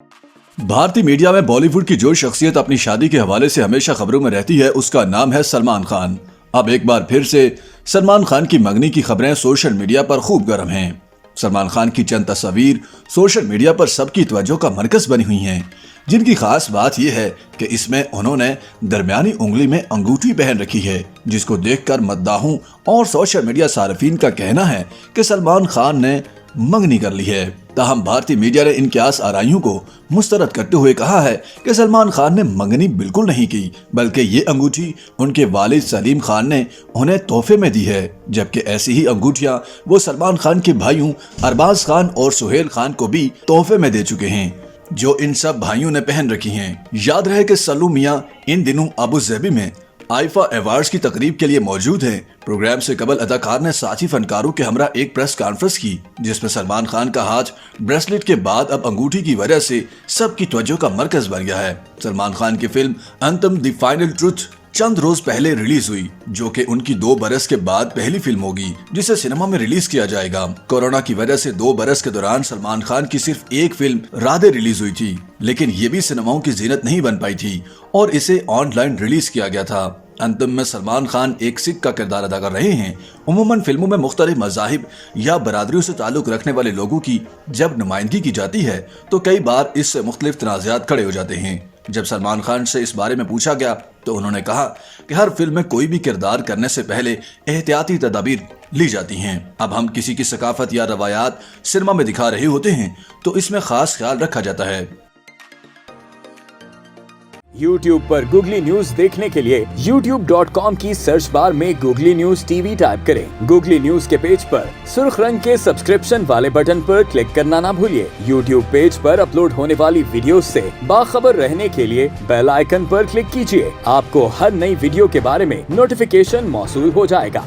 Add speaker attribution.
Speaker 1: भारतीय मीडिया में बॉलीवुड की जो शख्सियत अपनी शादी के हवाले से हमेशा खबरों में रहती है उसका नाम है सलमान खान। अब एक बार फिर से सलमान खान की मंगनी की खबरें सोशल मीडिया पर खूब गर्म हैं। सलमान खान की चंद तस्वीर सोशल मीडिया पर सबकी तवज्जो का मरकज बनी हुई हैं, जिनकी खास बात यह है कि इसमें उन्होंने दरमियानी उंगली में अंगूठी पहन रखी है, जिसको देखकर मद्दाहों और सोशल मीडिया सार्फिन का कहना है कि सलमान खान ने मंगनी कर ली है। ताहम भारतीय मीडिया ने इन क्यास आराइयों को मुस्तरद करते हुए कहा है कि सलमान खान ने मंगनी बिल्कुल नहीं की, बल्कि ये अंगूठी उनके वालिद सलीम खान ने उन्हें तोहफे में दी है। जबकि ऐसी ही अंगूठियां वो सलमान खान के भाइयों अरबाज खान और सुहेल खान को भी तोहफे में दे चुके हैं, जो इन सब भाइयों ने पहन रखी हैं। याद रहे कि सल्लू मियां इन दिनों अबू धाबी में आईफा अवार्ड्स की तकरीब के लिए मौजूद हैं। प्रोग्राम से कबल अदाकार ने साथी फनकारों के हमरा एक प्रेस कॉन्फ्रेंस की, जिसमें सलमान खान का हाथ ब्रेसलेट के बाद अब अंगूठी की वजह से सबकी तवज्जो का मरकज बन गया है। सलमान खान की film Antim the final truth चंद रोज पहले रिलीज हुई, जो कि उनकी 2 बरस के बाद पहली फिल्म होगी जिसे सिनेमा में रिलीज किया जाएगा। कोरोना की वजह से 2 बरस के दौरान सलमान खान की सिर्फ एक फिल्म राधे रिलीज हुई थी, लेकिन ये भी सिनेमाओं की जीनत नहीं बन पाई थी और इसे ऑनलाइन रिलीज किया गया था। अंतम में सलमान खान एक सिख का किरदार अदा कर रहे हैं। उमूमन फिल्मों में मुख्तलिफ मज़ाहिब या बरादरियों से ताल्लुक रखने वाले लोगों की जब नुमाइंदगी की जाती है तो कई बार इससे मुख्तलिफ तनाज़ात खड़े हो जाते हैं। जब सलमान खान से इस बारे में पूछा गया तो उन्होंने कहा कि हर फिल्म में कोई भी किरदार करने से पहले एहतियाती तदाबीर ली जाती हैं। अब हम किसी की सकाफत या रवायात सिनेमा में दिखा रहे होते हैं तो इसमें खास ख्याल रखा जाता है।
Speaker 2: YouTube पर गूगली न्यूज देखने के लिए youtube.com की सर्च बार में गूगली न्यूज टीवी टाइप करें। गूगली न्यूज के पेज पर सुर्ख रंग के सब्सक्रिप्शन वाले बटन पर क्लिक करना ना भूलिए। YouTube पेज पर अपलोड होने वाली वीडियो से बाखबर रहने के लिए बेल आइकन पर क्लिक कीजिए। आपको हर नई वीडियो के बारे में नोटिफिकेशन मौसूल हो जाएगा।